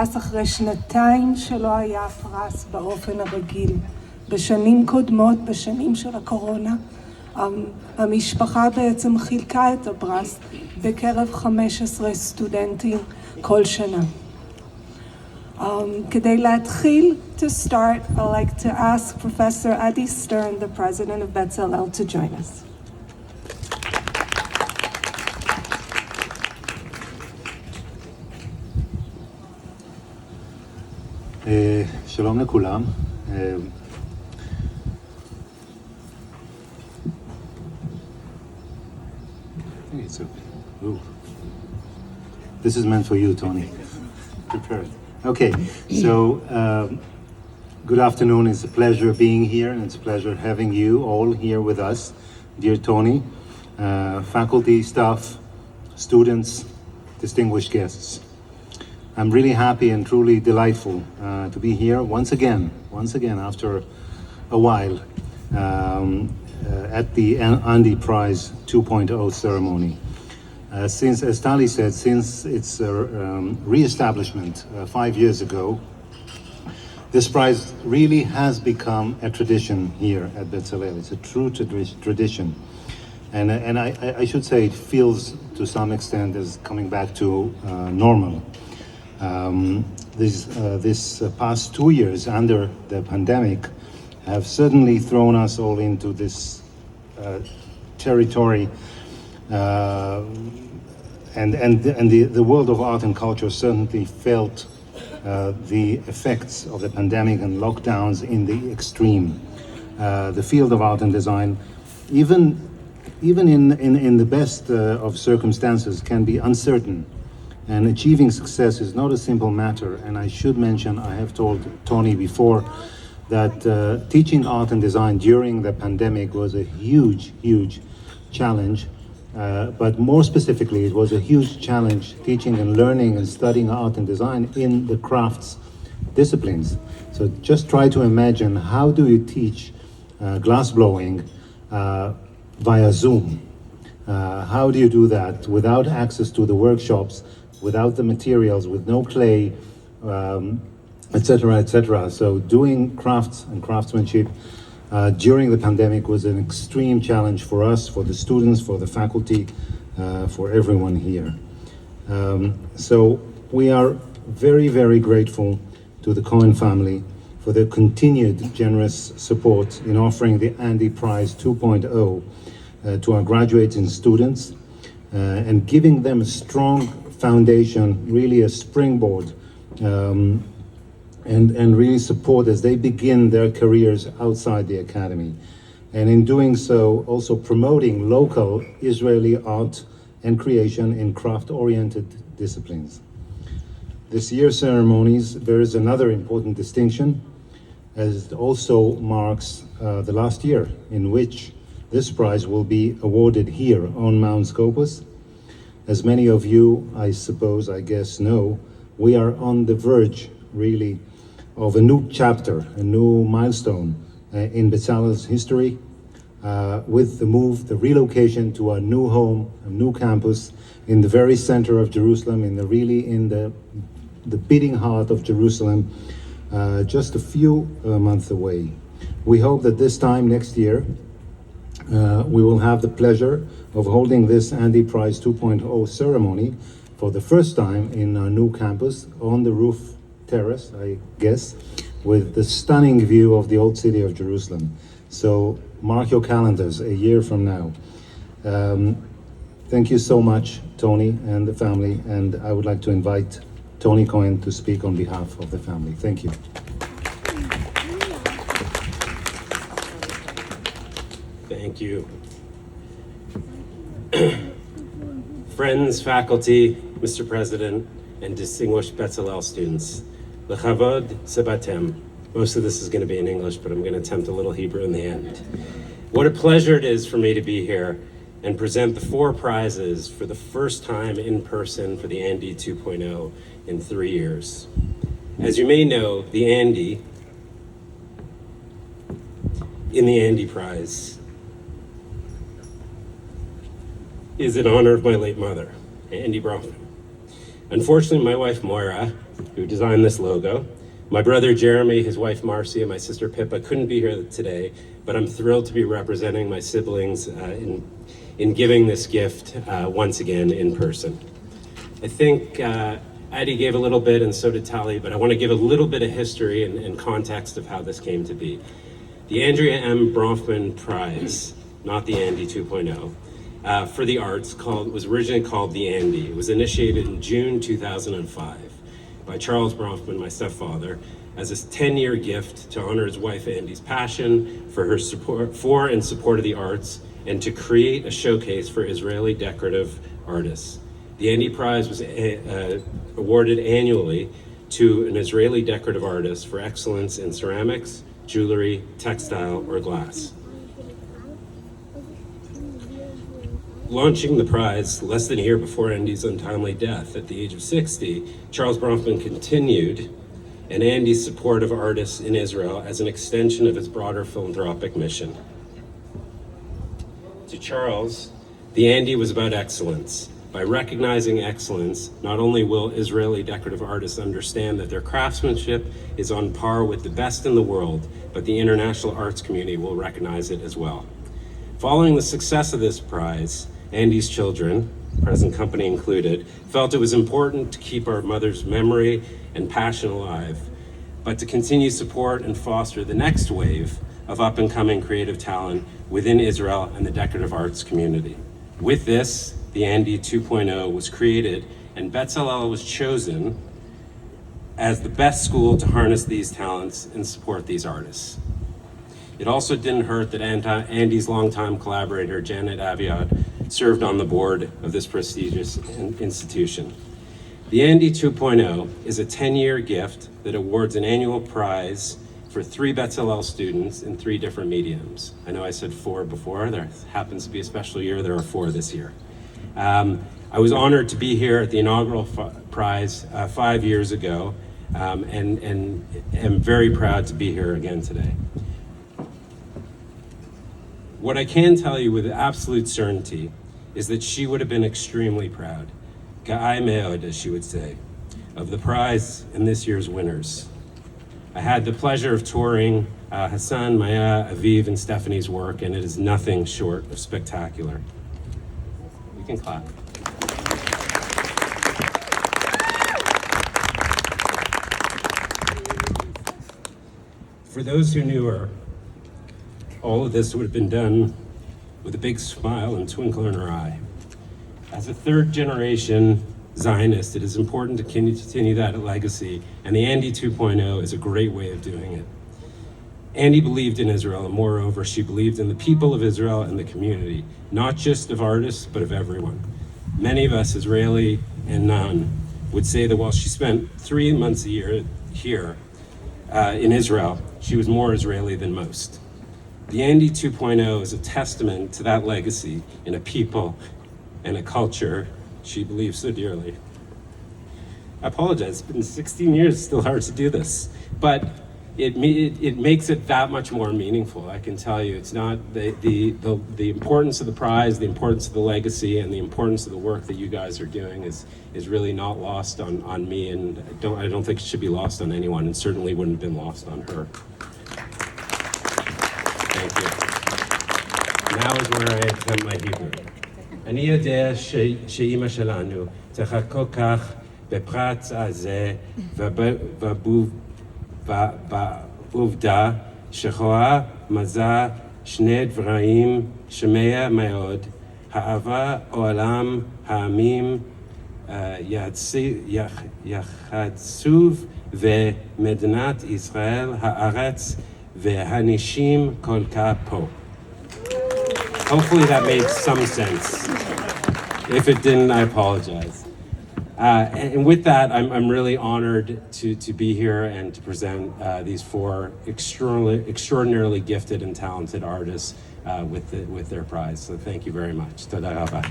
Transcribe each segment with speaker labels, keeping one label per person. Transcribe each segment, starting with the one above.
Speaker 1: פרס אחרי שנתיים שלא היה פרס באופן הרגיל. בשנים קודמות, בשנים של הקורונה, המשפחה בעצם חילקה את הפרס בקרב 15 סטודנטים כל שנה. כדי להתחיל, to start, I'd like to ask Professor Adi Stern, the president of Bezalel, to join us.
Speaker 2: שלום לכולם. This is meant for you, Tony. Prepare it. Okay, so good afternoon. It's a pleasure being here, and it's a pleasure having you all here with us, dear Tony, faculty, staff, students, distinguished guests. I'm really happy and truly delightful to be here once again after a while at the Andy Prize 2.0 ceremony. Since, as Tali said, since its re-establishment 5 years ago, this prize really has become a tradition here at Bezalel. It's a true tradition. And I should say it feels to some extent as coming back to normal. This past 2 years under the pandemic have certainly thrown us all into this territory, and the world of art and culture certainly felt the effects of the pandemic and lockdowns in the extreme. The field of art and design, even in the best of circumstances, can be uncertain. And achieving success is not a simple matter. And I should mention, I have told Tony before, that teaching art and design during the pandemic was a huge challenge. But more specifically, it was a huge challenge teaching and learning and studying art and design in the crafts disciplines. So just try to imagine, how do you teach glass blowing via Zoom? How do you do that without access to the workshops, without the materials, with no clay, etc., etc. So doing crafts and craftsmanship during the pandemic was an extreme challenge for us, for the students, for the faculty, for everyone here. So we are very grateful to the Cohen family for their continued generous support in offering the Andy Prize 2.0 to our graduates and students, and giving them a strong foundation, really a springboard, and really support as they begin their careers outside the academy. And in doing so, also promoting local Israeli art and creation in craft-oriented disciplines. This year's ceremonies bears another important distinction, as it also marks the last year in which this prize will be awarded here on Mount Scopus. As many of you, I guess know, we are on the verge, really, of a new chapter, a new milestone in Bezalel's history, with the relocation to our new home, a new campus in the very center of Jerusalem, in the beating heart of Jerusalem, just a few months away. We hope that this time next year, we will have the pleasure of holding this Andy Prize 2.0 ceremony for the first time in our new campus on the roof terrace, I guess, with the stunning view of the old city of Jerusalem. So mark your calendars a year from now. Thank you so much, Tony and the family, and I would like to invite Tony Cohen to speak on behalf of the family. Thank you.
Speaker 3: Thank you. Friends, faculty, Mr. President, and distinguished Bezalel students, L'chavod sebatem. Most of this is going to be in English, but I'm going to attempt a little Hebrew in the end. What a pleasure it is for me to be here and present the 4 prizes for the first time in person for the Andy 2.0 in 3 years. As you may know, the Andy in the Andy Prize is in honor of my late mother, Andy Bronfman. Unfortunately, my wife Moira who designed this logo. My brother Jeremy, his wife Marcy, and my sister Pippa couldn't be here today, but I'm thrilled to be representing my siblings in giving this gift once again in person. I think Addie gave a little bit, and so did Tali, but I want to give a little bit of history and context of how this came to be. The Andrea M. Bronfman Prize, not the Andy 2.0, for the arts was originally called the Andy. It was initiated in June 2005 by Charles Bronfman, my stepfather, as a 10-year gift to honor his wife Andy's passion for her support for and support of the arts, and to create a showcase for Israeli decorative artists. The Andy Prize was awarded annually to an Israeli decorative artist for excellence in ceramics, jewelry, textile, or glass. Launching the prize less than a year before Andy's untimely death at the age of 60, Charles Bronfman continued and Andy's support of artists in Israel as an extension of his broader philanthropic mission. To Charles, the Andy was about excellence. By recognizing excellence, not only will Israeli decorative artists understand that their craftsmanship is on par with the best in the world, but the international arts community will recognize it as well. Following the success of this prize, Andy's children, present company included, felt it was important to keep our mother's memory and passion alive, but to continue support and foster the next wave of up-and-coming creative talent within Israel and the decorative arts community. With this, the Andy 2.0 was created, and Bezalel was chosen as the best school to harness these talents and support these artists. It also didn't hurt that Andy's longtime collaborator, Janet Aviad, served on the board of this prestigious institution. The Andy 2.0 is a 10-year gift that awards an annual prize for 3 Bezalel students in 3 different mediums. I know I said 4 before. There happens to be a special year. There are 4 this year. I was honored to be here at the inaugural prize 5 years ago, and am very proud to be here again today. What I can tell you with absolute certainty is that she would have been extremely proud, Ga'ai me'od, as she would say, of the prize and this year's winners. I had the pleasure of touring Hassan, Maya, Aviv, and Stephanie's work, and it is nothing short of spectacular. We can clap. For those who knew her, all of this would have been done with a big smile and twinkle in her eye. As a third-generation Zionist, it is important to continue that legacy, and the Andy 2.0 is a great way of doing it. Andy believed in Israel, and moreover, she believed in the people of Israel and the community, not just of artists, but of everyone. Many of us, Israeli and non, would say that while she spent 3 months a year here in Israel, she was more Israeli than most. The Andy 2.0 is a testament to that legacy in a people and a culture she believes so dearly. I apologize, it's been 16 years, still hard to do this, but it makes it that much more meaningful. I can tell you, it's not the importance of the prize, the importance of the legacy, and the importance of the work that you guys are doing is really not lost on me, and I don't think it should be lost on anyone, and certainly wouldn't have been lost on her. Thank you. Now is where I attempt my Hebrew. אני יודע שאימא שלנו צריכה כל כך בפרץ הזה ובעובדה שרואה מזה 2 דברים שמע מאוד, אהבה העולם, העמים יחדשו ומדינת ישראל, הארץ והאנשים כל כך פה. Hopefully that made some sense. If it didn't, I apologize. And with that, I'm really honored to be here and to present these 4 extraordinarily gifted and talented artists with their prize. So thank you very much. Toda rabba.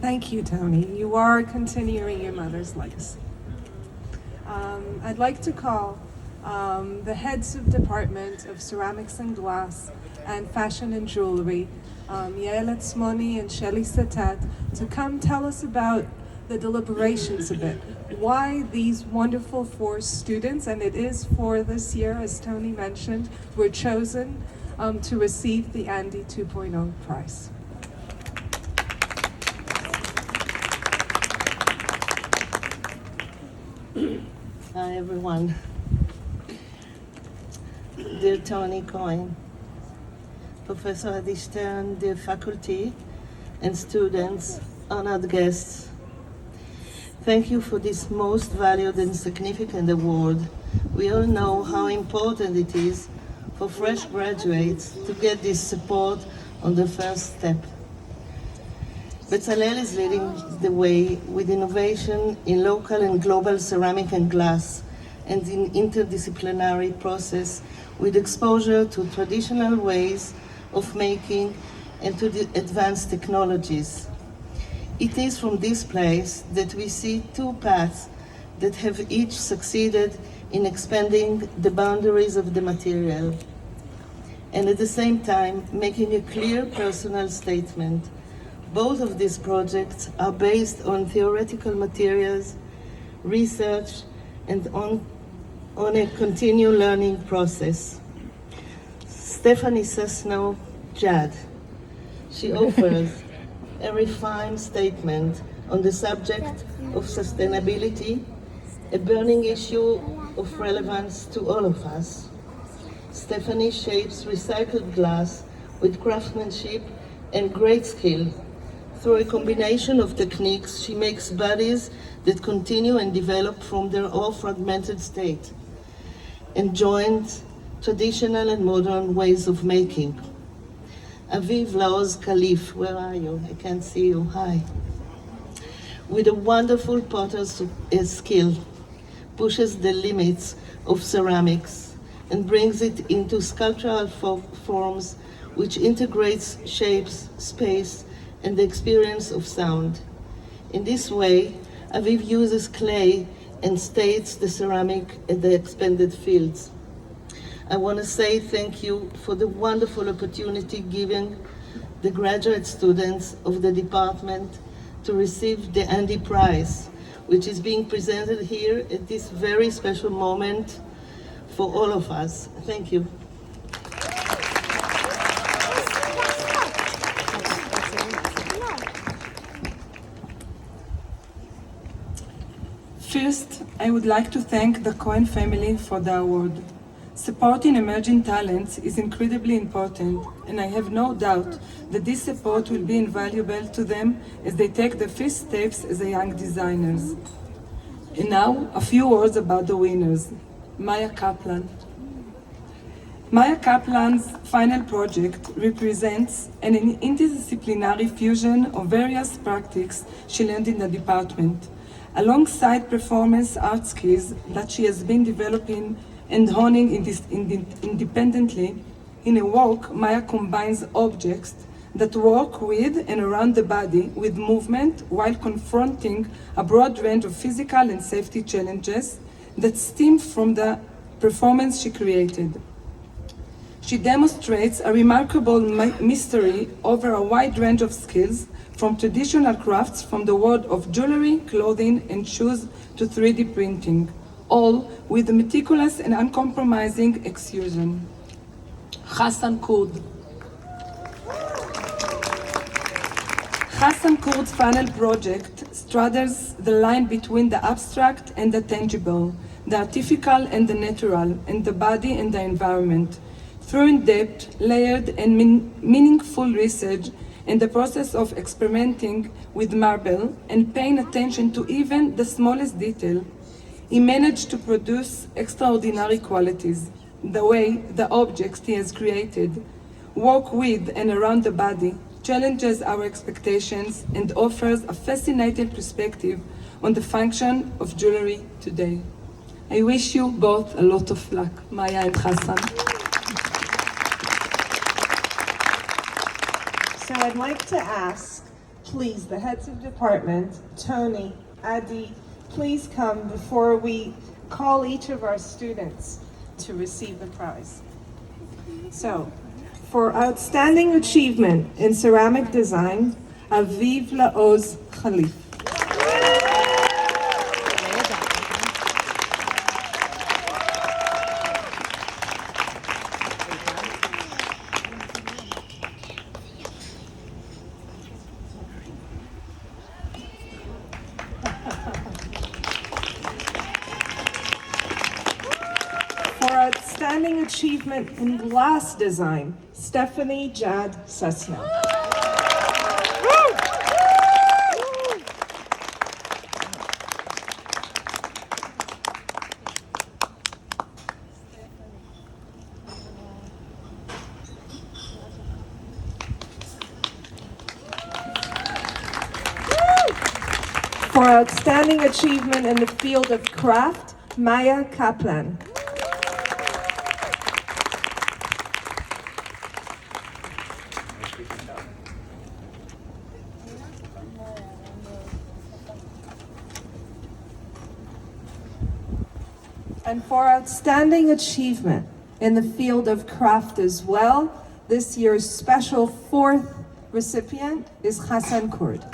Speaker 1: Thank you, Tony. You are continuing your mother's legacy. I'd like to call the heads of Department of Ceramics and Glass and Fashion and Jewelry, Yael Etzmoni and Shelly Satat, to come tell us about the deliberations a bit. Why these wonderful 4 students, and it is 4 this year, as Tony mentioned, were chosen to receive the Andy 2.0 prize.
Speaker 4: Hi everyone. Dear Tony Cohen, Professor Adi Stern, dear faculty and students, honored guests, thank you for this most valued and significant award. We all know how important it is for fresh graduates to get this support on the first step. Bezalel is leading the way with innovation in local and global ceramic and glass, and in interdisciplinary process with exposure to traditional ways of making and to the advanced technologies. It is from this place that we see 2 paths that have each succeeded in expanding the boundaries of the material, and at the same time making a clear personal statement. Both of these projects are based on theoretical materials, research, and on a continual learning process. Stephanie Susnow, Jadd. She offers a refined statement on the subject of sustainability, a burning issue of relevance to all of us. Stephanie shapes recycled glass with craftsmanship and great skill. Through a combination of techniques, she makes bodies that continue and develop from their all fragmented state, and joins traditional and modern ways of making. Aviv Laoz Khalif, where are you? I can't see you. Hi. With a wonderful potter's skill, pushes the limits of ceramics and brings it into sculptural forms which integrates shapes, space, and the experience of sound. In this way, Aviv uses clay and states the ceramic at the expanded fields. I want to say thank you for the wonderful opportunity given the graduate students of the department to receive the Andy Prize, which is being presented here at this very special moment for all of us. Thank you.
Speaker 5: First, I would like to thank the Cohen family for the award. Supporting emerging talents is incredibly important, and I have no doubt that this support will be invaluable to them as they take the first steps as a young designers. And now, a few words about the winners. Maya Kaplan. Maya Kaplan's final project represents an interdisciplinary fusion of various practices she learned in the department, alongside performance art skills that she has been developing and honing independently. In a work, Maya combines objects that work with and around the body with movement while confronting a broad range of physical and safety challenges that stem from the performance she created. She demonstrates a remarkable mystery over a wide range of skills, from traditional crafts from the world of jewelry, clothing, and shoes to 3D printing, all with meticulous and uncompromising execution. Hassan Kurd. Hassan Kurd's final project straddles the line between the abstract and the tangible, the artificial and the natural, and the body and the environment. Through in-depth, layered, and meaningful research in the process of experimenting with marble and paying attention to even the smallest detail, he managed to produce extraordinary qualities. The way the objects he has created work with and around the body challenges our expectations and offers a fascinating perspective on the function of jewelry today. I wish you both a lot of luck, Maya and Hassan.
Speaker 1: So I'd like to ask, please, the heads of department, Tony, Adi, please come before we call each of our students. to receive the prize. So, for outstanding achievement in ceramic design, Aviv Laoz Khalif. For outstanding achievement in glass design, Stephanie Jadd Susnow. For outstanding achievement in the field of craft, Maya Kaplan. And for outstanding achievement in the field of craft as well, this year's special fourth recipient is Hassan Kurd.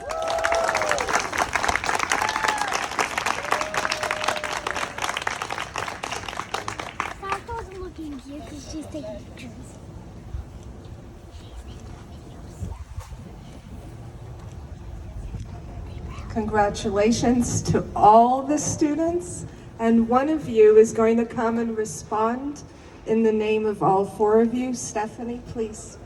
Speaker 6: Sarah's looking here because she's taking pictures.
Speaker 1: Congratulations to all the students, and one of you is going to come and respond in the name of all four of you. Stephanie, please.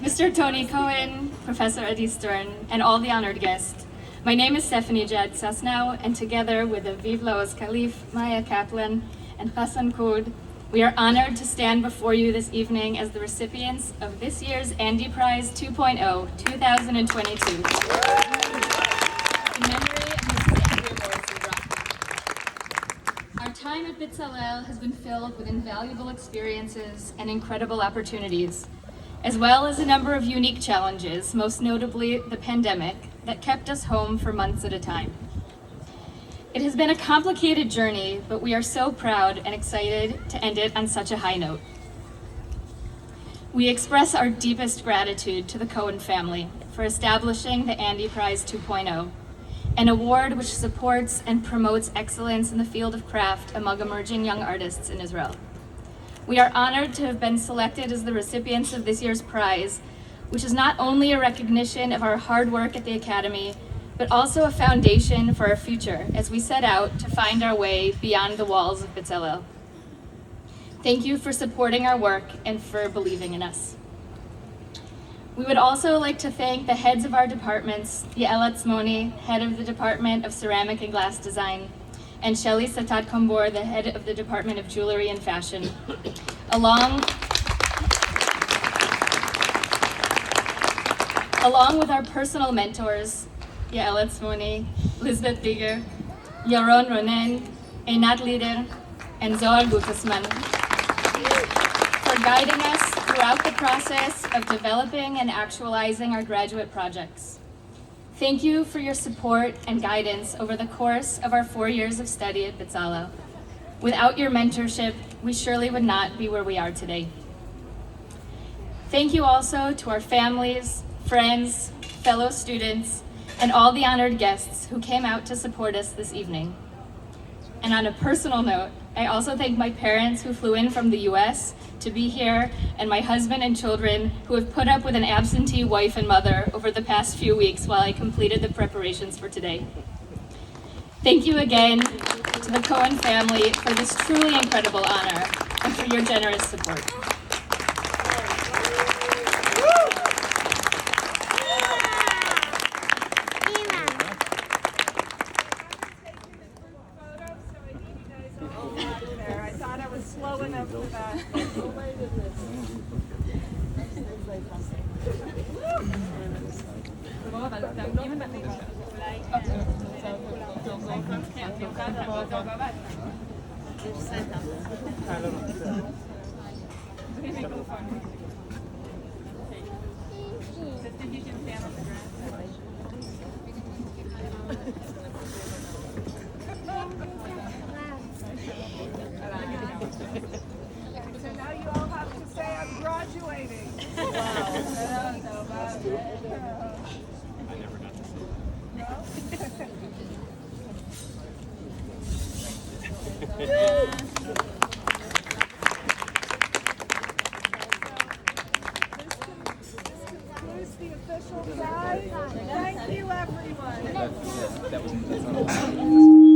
Speaker 7: Mr. Tony Cohen, Professor Eddie Stern, and all the honored guests. My name is Stephanie Jadd Susnow, and together with Aviv Laoz Khalif, Maya Kaplan, and Hassan Kurd, we are honored to stand before you this evening as the recipients of this year's Andy Prize 2.0 2022. In memory of Mrs. Andrea Morrison Brock. Our time at Bezalel has been filled with invaluable experiences and incredible opportunities, as well as a number of unique challenges, most notably the pandemic, that kept us home for months at a time. It has been a complicated journey, but we are so proud and excited to end it on such a high note. We express our deepest gratitude to the Cohen family for establishing the Andy Prize 2.0, an award which supports and promotes excellence in the field of craft among emerging young artists in Israel. We are honored to have been selected as the recipients of this year's prize, which is not only a recognition of our hard work at the Academy, but also a foundation for our future as we set out to find our way beyond the walls of Bezalel. Thank you for supporting our work and for believing in us. We would also like to thank the heads of our departments, Yael Atzmoni, head of the Department of Ceramic and Glass Design, and Shelley Satat Kombor, the head of the Department of Jewelry and Fashion, along with our personal mentors, Yael Atzmoni, Elizabeth Bigger, Yaron Ronen, Einat Lider, and Zohar Gutesman, for guiding us throughout the process of developing and actualizing our graduate projects. Thank you for your support and guidance over the course of our 4 years of study at Bezalel. Without your mentorship, we surely would not be where we are today. Thank you also to our families, friends, fellow students, and all the honored guests who came out to support us this evening. And on a personal note, I also thank my parents who flew in from the US to be here, and my husband and children who have put up with an absentee wife and mother over the past few weeks while I completed the preparations for today. Thank you again to the Cohen family for this truly incredible honor and for your generous support.
Speaker 1: I thought I was slow enough for that.
Speaker 8: So now you all have to say I'm graduating. This concludes the official side. Thank you, everyone.